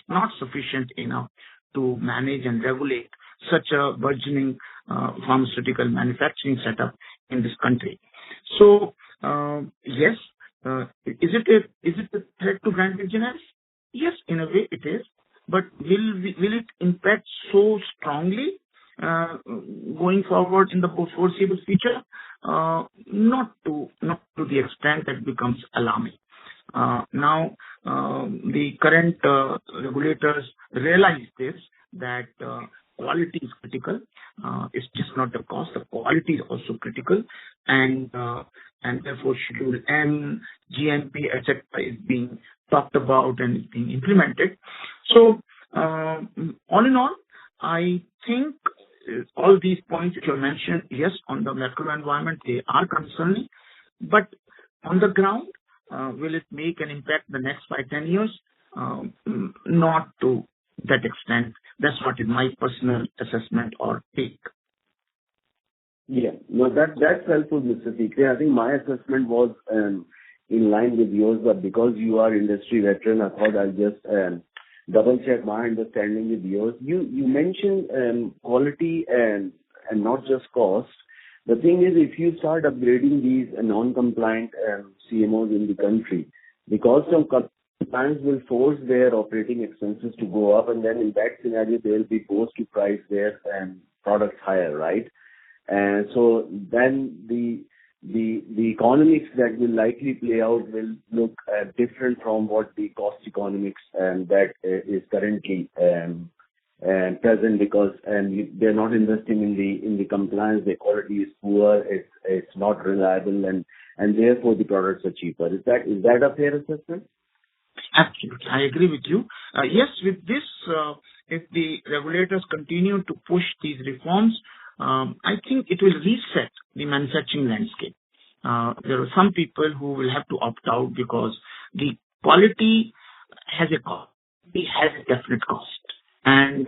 not sufficient enough to manage and regulate such a burgeoning pharmaceutical manufacturing setup in this country. So yes. Is it a threat to branded generics? Yes, in a way it is. But will it impact so strongly going forward in the foreseeable future? Not to the extent that becomes alarming. Now the current regulators realize this, that quality is critical. It's just not the cost. The quality is also critical, and therefore Schedule M, GMP, etc. is being talked about and is being implemented. So all in all, I think all these points which you mentioned, yes, on the macro environment, they are concerning, but on the ground, will it make an impact in the next 5-10 years? Not to that extent. That's what is my personal assessment or take. Yeah, no, that's helpful, Mr. Sikri. I think my assessment was in line with yours, but because you are industry veteran, I thought I'll just double check my understanding with yours. You mentioned quality and not just cost. The thing is, if you start upgrading these non-compliant CMOs in the country, the cost of compliance will force their operating expenses to go up, and then in that scenario, they'll be forced to price their products higher, right? And so then the economics that will likely play out will look different from what the cost economics that is currently present, because they're not investing in the compliance. The quality is poor. It's not reliable, and therefore the products are cheaper. Is that a fair assessment? Absolutely, I agree with you. Yes, with this, if the regulators continue to push these reforms, I think it will reset the manufacturing landscape. There are some people who will have to opt out because the quality has a cost. It has a definite cost. And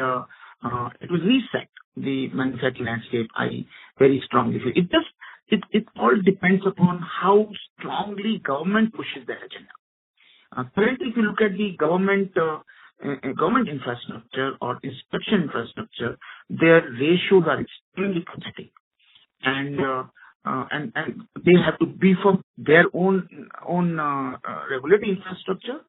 it will reset the manufacturing landscape, I very strongly feel. It all depends upon how strongly government pushes their agenda. Currently, if you look at the government infrastructure or inspection infrastructure, their ratios are extremely pathetic, and they have to beef up their own regulatory infrastructure.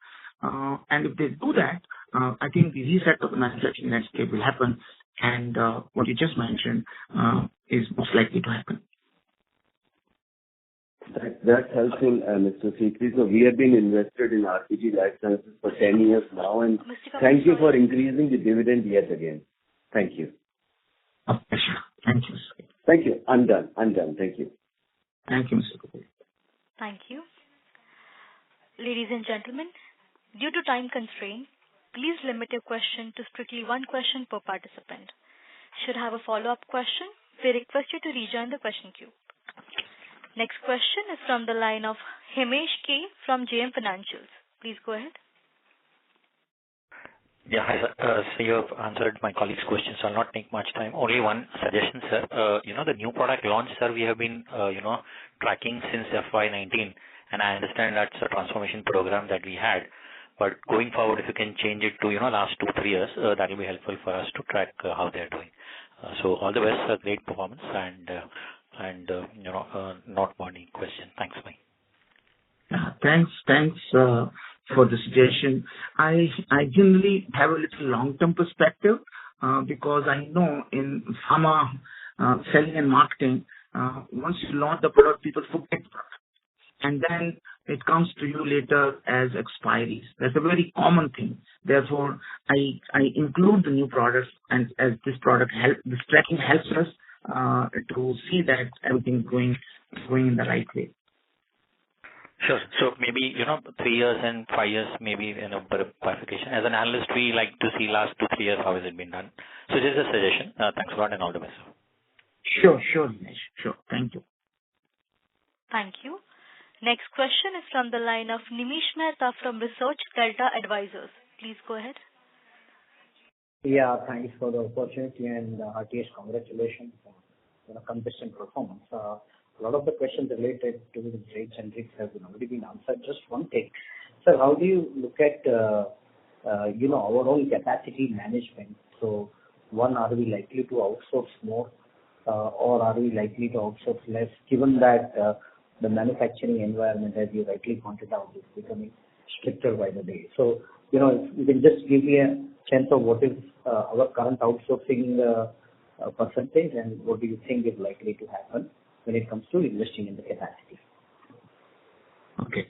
And if they do that, I think the reset of the manufacturing landscape will happen, and what you just mentioned is most likely to happen. That's helpful, Mr. Sikri. So we have been invested in RPG Life Sciences for 10 years now, and thank you for increasing the dividend yet again. Thank you. Of course. Thank you. Thank you. I'm done. Thank you. Thank you, Mr. Kapoor. Thank you. Ladies and gentlemen, due to time constraint, please limit your question to strictly one question per participant. Should have a follow-up question, we request you to rejoin the question queue. Next question is from the line of Himesh K. from JM Financials. Please go ahead. Yeah, hi, sir. So you have answered my colleague's questions, so I'll not take much time. Only one suggestion, sir. The new product launch, sir, we have been, tracking since FY19, and I understand that's a transformation program that we had. But going forward, if you can change it to, last 2-3 years, that will be helpful for us to track how they are doing. So all the best, great performance, and not burning question. Thanks, bye. Thanks for the suggestion. I generally have a little long-term perspective because I know in pharma selling and marketing, once you launch the product, people forget the product, and then it comes to you later as expiries. That's a very common thing. Therefore, I include the new products, and as this tracking helps us to see that everything's going in the right way. Sure. So maybe, 3 years and 5 years, maybe clarification. As an analyst, we like to see last 2-3 years, how has it been done. So just a suggestion. Thanks a lot and all the best. Sure, Dinesh. Sure. Thank you. Thank you. Next question is from the line of Nimish Mehta from Research Delta Advisors. Please go ahead. Yeah, thanks for the opportunity and heartiest congratulations on consistent performance. A lot of the questions related to the trade generics have already been answered. Just one thing. Sir, how do you look at, our own capacity management? So, one, are we likely to outsource more or are we likely to outsource less, given that the manufacturing environment, as you rightly pointed out, is becoming stricter by the day? So, if you can just give me a sense of what is our current outsourcing percentage and what do you think is likely to happen when it comes to investing in the capacity? Okay.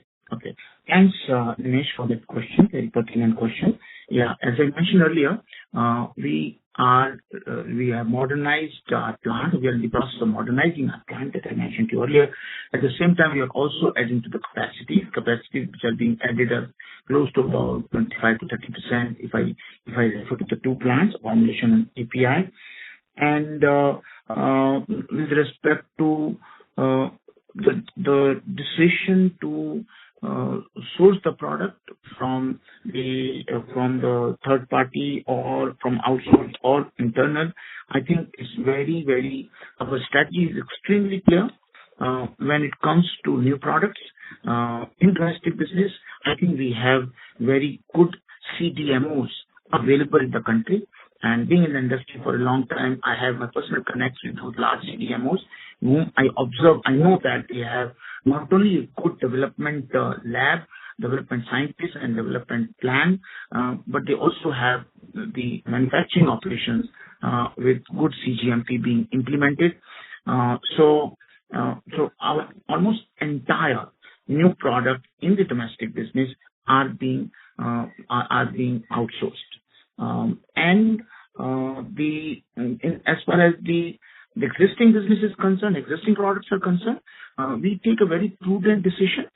Thanks, Dinesh, for that question, very pertinent question. Yeah, as I mentioned earlier, we have modernized our plant. We are in the process of modernizing our plant, as I mentioned to you earlier. At the same time, we are also adding to the capacities which are being added are close to about 25 to 30%. If I refer to the two plants, formulation and API. And with respect to the decision to source the product from the third party or from outsourced or internal, I think it's very our strategy is extremely clear. When it comes to new products in domestic business, I think we have very good CDMOs available in the country. And being in the industry for a long time, I have my personal connection with large CDMOs whom I observe. I know that they have not only a good development lab, development scientists and development plan, but they also have the manufacturing operations with good CGMP being implemented. So our almost entire new product in the domestic business are being outsourced. As far as the existing business is concerned, existing products are concerned, we take a very prudent decision.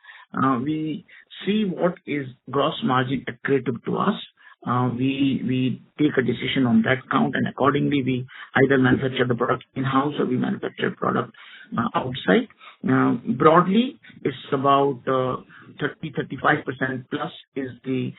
We see what is gross margin accretive to us. We take a decision on that count, and accordingly we either manufacture the product in-house or we manufacture product outside. Broadly, it's about 30-35% plus is the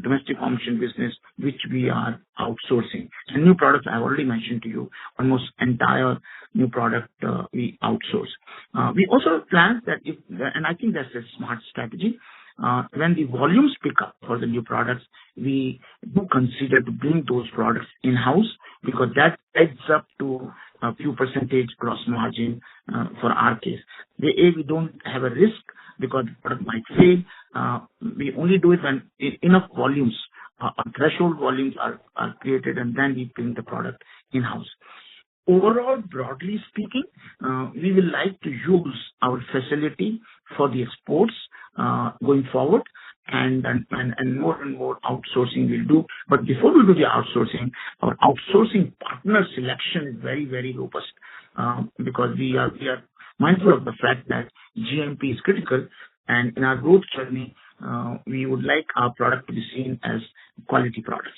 domestic formulation business which we are outsourcing. And new products, I've already mentioned to you, almost entire new product we outsource. We also have plans that and I think that's a smart strategy. When the volumes pick up for the new products, we do consider to bring those products in-house because that adds up to a few percentage gross margin for our case. We don't have a risk because the product might fail. We only do it when enough volumes, threshold volumes are created, and then we bring the product in-house. Overall, broadly speaking, we will like to use our facility for the exports going forward, and more and more outsourcing we'll do. But before we do the outsourcing, our outsourcing partner selection is very robust because we are mindful of the fact that GMP is critical, and in our growth journey, we would like our product to be seen as quality products.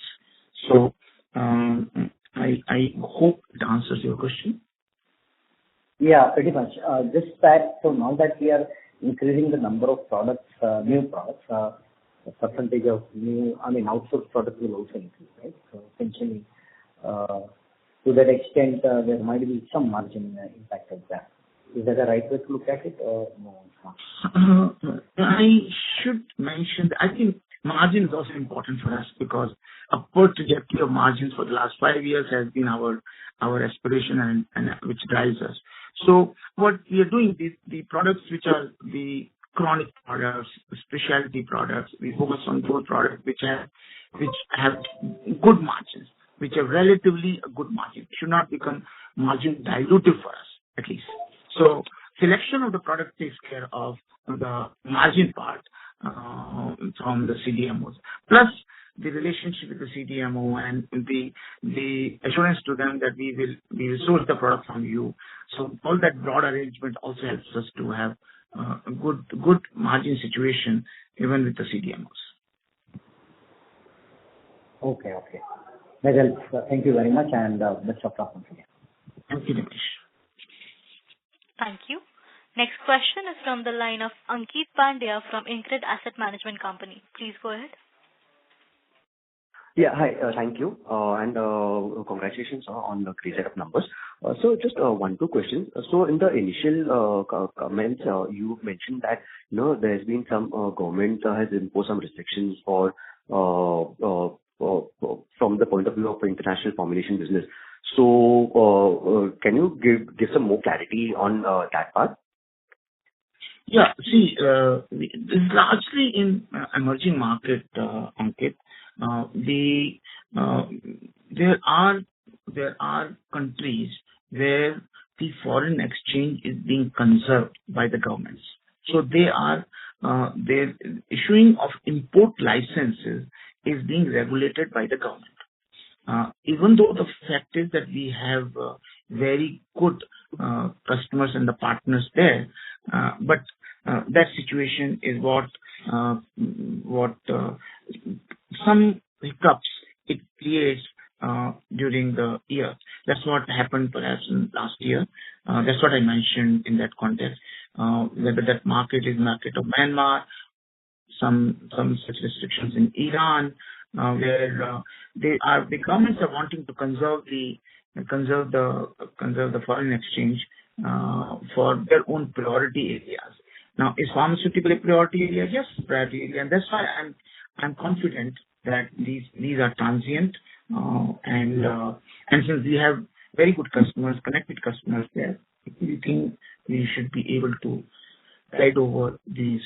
So I hope it answers your question. Yeah, pretty much. Just that, so now that we are increasing the number of products, new products, the percentage of outsourced products will also increase, right? So essentially, to that extent, there might be some margin impact of that. Is that the right way to look at it or no? I should mention mentioned, I think margin is also important for us because upward trajectory of margins for the last 5 years has been our aspiration and which drives us. So what we are doing, the products which are the chronic products, specialty products, we focus on those products which have good margins, which are relatively a good margin. It should not become margin dilutive for us, at least. So selection of the product takes care of the margin part from the CDMOs. Plus the relationship with the CDMO and the assurance to them that we will source the product from you. So all that broad arrangement also helps us to have a good margin situation even with the CDMOs. Okay. That helps. Thank you very much, and best of luck once again. Thank you, Dinesh. Thank you. Next question is from the line of Ankit Pandya from InCred Asset Management Company. Please go ahead. Yeah, hi. Thank you. And congratulations on the great set of numbers. So just 1-2 questions. So in the initial comments, you mentioned that, there's been some government has imposed some restrictions for from the point of view of international formulation business. So can you give some more clarity on that part? Yeah, see, this is largely in emerging market, Ankit. There are countries where the foreign exchange is being conserved by the governments. So their issuing of import licenses is being regulated by the government. Even though the fact is that we have very good customers and the partners there, but that situation is what some hiccups it creates during the year. That's what happened perhaps in last year. That's what I mentioned in that context. Whether that market is market of Myanmar, some such restrictions in Iran, where the governments are wanting to conserve the foreign exchange for their own priority areas. Now, is pharmaceutical a priority area? Yes, priority area, and that's why I'm confident that these are transient, and since we have very good customers, connected customers there, we think we should be able to tide over these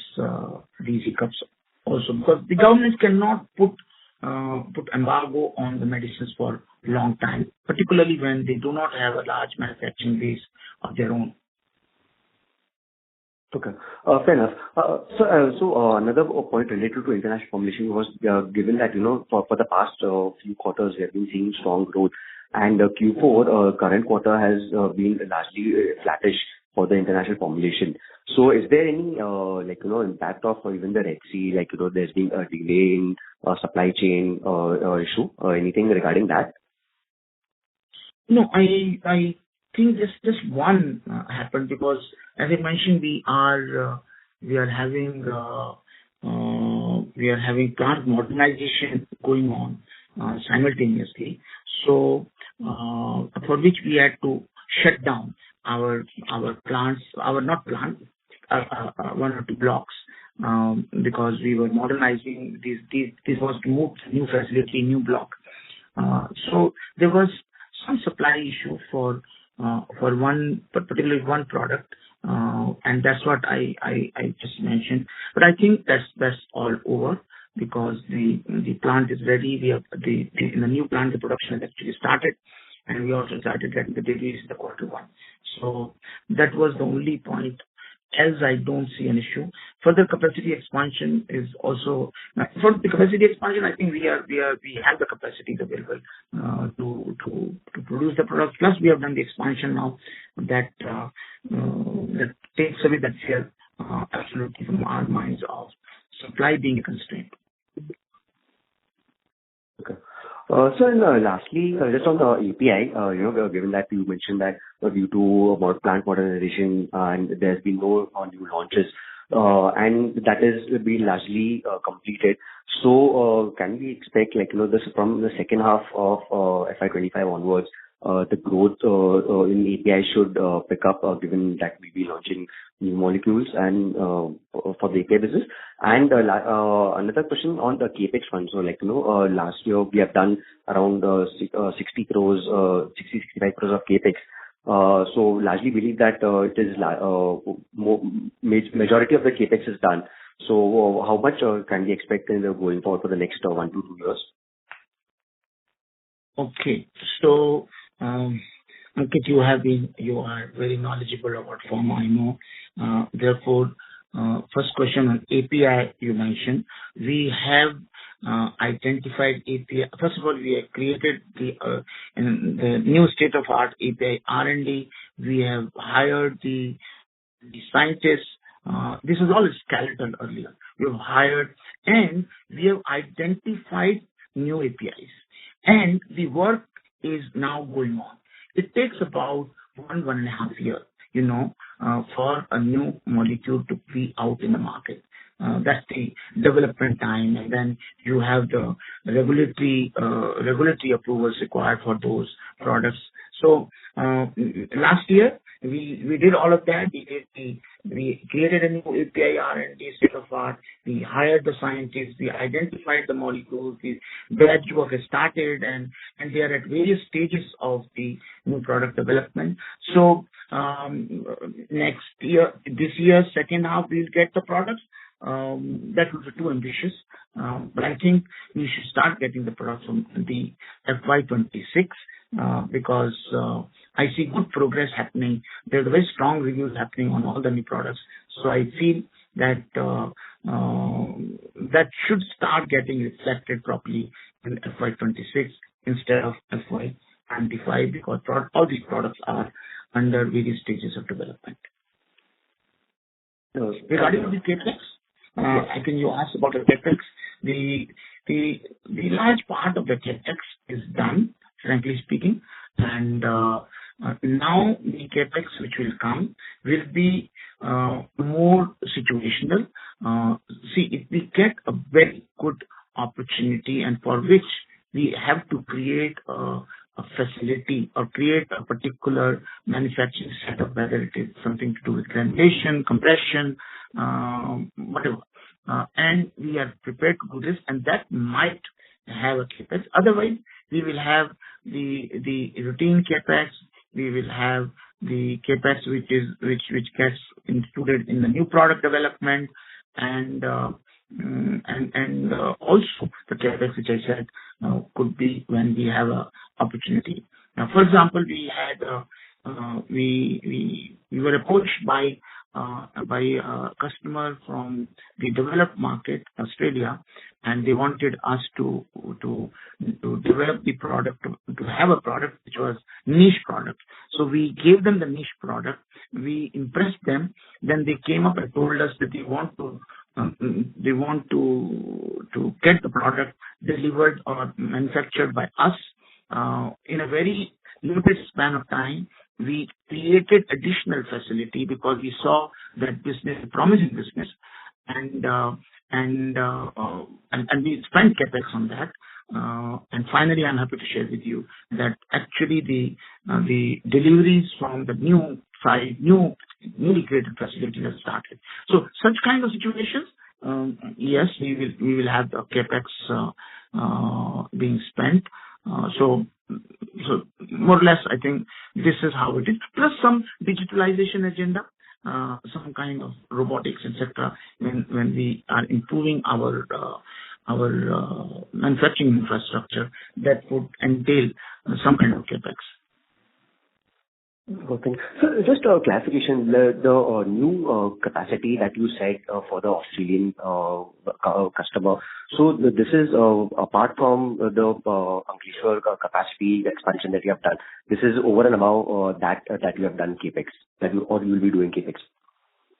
hiccups also, because the governments cannot put embargo on the medicines for a long time, particularly when they do not have a large manufacturing base of their own. Okay, fair enough. So another point related to international formulation was given that for the past few quarters we have been seeing strong growth, and Q4 current quarter has been largely flattish for the international formulation. So is there any impact of even the Red Sea, there's been a delay in supply chain issue, anything regarding that? No, I think just one happened, because as I mentioned, we are having plant modernization going on simultaneously. So for which we had to shut down our plants, one or two blocks, because we were modernizing this was to move to new facility, new block. So there was some supply issue for particularly one product, and that's what I just mentioned. But I think that's all over, because the plant is ready. We have in the new plant, the production has actually started, and we also started getting the deliveries in the Q1. So that was the only point. Else, I don't see an issue. Further capacity expansion is also for the capacity expansion. I think we have the capacities available to produce the product. Plus, we have done the expansion now that takes away that fear absolutely from our minds of supply being a constraint. Okay. So lastly, just on the API, given that you mentioned that due to more plant modernization and there's been no new launches, and that is been largely completed. So can we expect this from the second half of FY25 onwards, the growth in API should pick up, given that we'll be launching new molecules and for the API business? And another question on the CapEx fund. So, last year we have done around 60 crores, 65 crores of CapEx. So largely believe that it is majority of the CapEx is done. So how much can we expect going forward for the next 1 to 2 years? Okay. So, Ankit, you are very knowledgeable about pharma, I know. Therefore, first question on API you mentioned. We have identified API. First of all, we have created the new state-of-art API R&D. We have hired the scientists. This was all skeleton earlier. We have hired and we have identified new APIs. And the work is now going on. It takes about 1.5 years, for a new molecule to be out in the market. That's the development time, and then you have the regulatory approvals required for those products. So last year we did all of that. We created a new API R&D state of art. We hired the scientists. We identified the molecules. The batch work has started, and they are at various stages of the new product development. So next year, this year, second half, we'll get the products. That would be too ambitious. But I think we should start getting the products from the FY26 because I see good progress happening. There's very strong reviews happening on all the new products. So I feel that that should start getting reflected properly in FY26 instead of FY25 because all these products are under various stages of development. Regarding the CapEx, I think you asked about the CapEx. The large part of the CapEx is done, frankly speaking, and now the CapEx which will come will be more situational. If we get a very good opportunity and for which we have to create a facility or create a particular manufacturing setup, whether it is something to do with granulation, compression, whatever. And we are prepared to do this, and that might have a CapEx. Otherwise, we will have the routine CapEx. We will have the CapEx which gets included in the new product development, and also the CapEx which I said could be when we have a opportunity. Now, for example, we were approached by a customer from the developed market, Australia, and they wanted us to develop the product, to have a product which was niche product. So we gave them the niche product. We impressed them. Then they came up and told us that they want to get the product delivered or manufactured by us in a very limited span of time. We created additional facility because we saw that business, a promising business, and we spent CapEx on that. And finally, I'm happy to share with you that actually the deliveries from the newly created facility has started. So such kind of situations, yes, we will have the CapEx being spent. So more or less, I think this is how it is. Plus some digitalization agenda, some kind of robotics, etc. When we are improving our manufacturing infrastructure, that would entail some kind of CapEx. Okay. So just a clarification, the new capacity that you said for the Australian customer. So this is apart from the Ankleshwar capacity expansion that you have done. This is over and above that you have done CapEx, or you will be doing CapEx.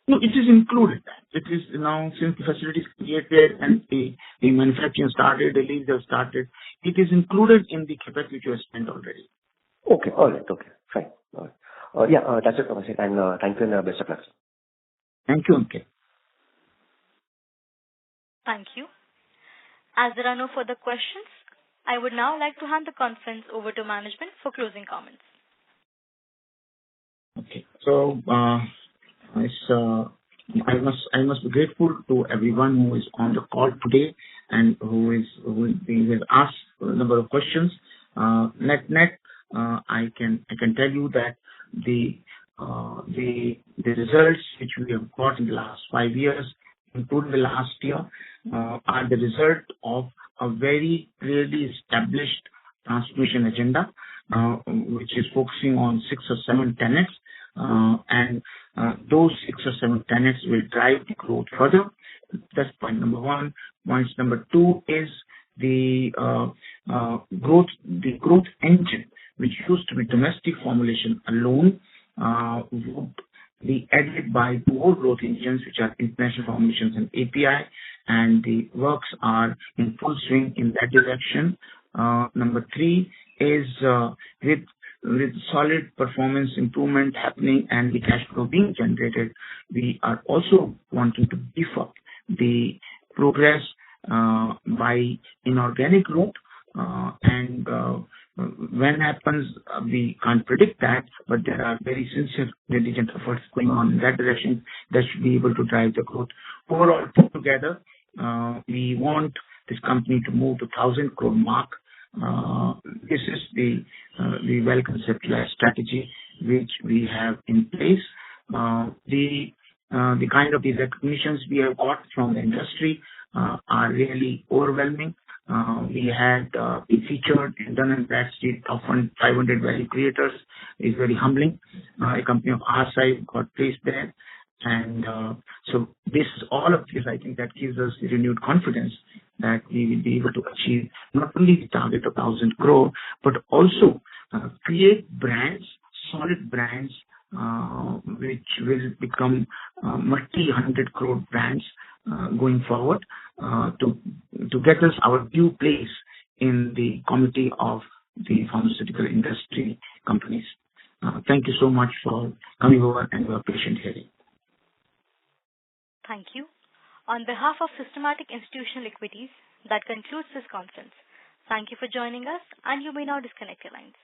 No, it is included. It is now, since the facility is created and the manufacturing started, the leads have started, it is included in the CapEx which you have spent already. Okay. All right. Okay. Fine. All right. That's it from my side. And thank you and best of luck. Thank you, Ankit. Thank you. As there are no further questions, I would now like to hand the conference over to management for closing comments. Okay. So, I must be grateful to everyone who is on the call today and who has asked a number of questions. Net, I can tell you that the results which we have got in the last 5 years, including the last year, are the result of a very clearly established transformation agenda, which is focusing on 6 or 7 tenets, and those 6 or 7 tenets will drive the growth further. That's point number 1. Point number 2 is the growth engine, which used to be domestic formulation alone, would be added by 2 more growth engines, which are international formulations and API, and the works are in full swing in that direction. Number 3 is with solid performance improvement happening and the cash flow being generated, we are also wanting to beef up the progress by inorganic growth, and when happens, we can't predict that, but there are very sincere, diligent efforts going on in that direction that should be able to drive the growth. Overall, put together, we want this company to move to 1,000 crore mark. This is the well conceptualized strategy which we have in place. The kind of the recognitions we have got from the industry are really overwhelming. We had been featured in Dun & Bradstreet top 500 value creators. Is very humbling. A company of our size got placed there. And so this, all of this, I think that gives us renewed confidence that we will be able to achieve not only the target of 1,000 crore, but also create brands, solid brands, which will become multi-100 crore brands going forward to get us our due place in the committee of the pharmaceutical industry companies. Thank you so much for coming over and your patient hearing. Thank you. On behalf of Systematic Institutional Equities, that concludes this conference. Thank you for joining us, and you may now disconnect your lines.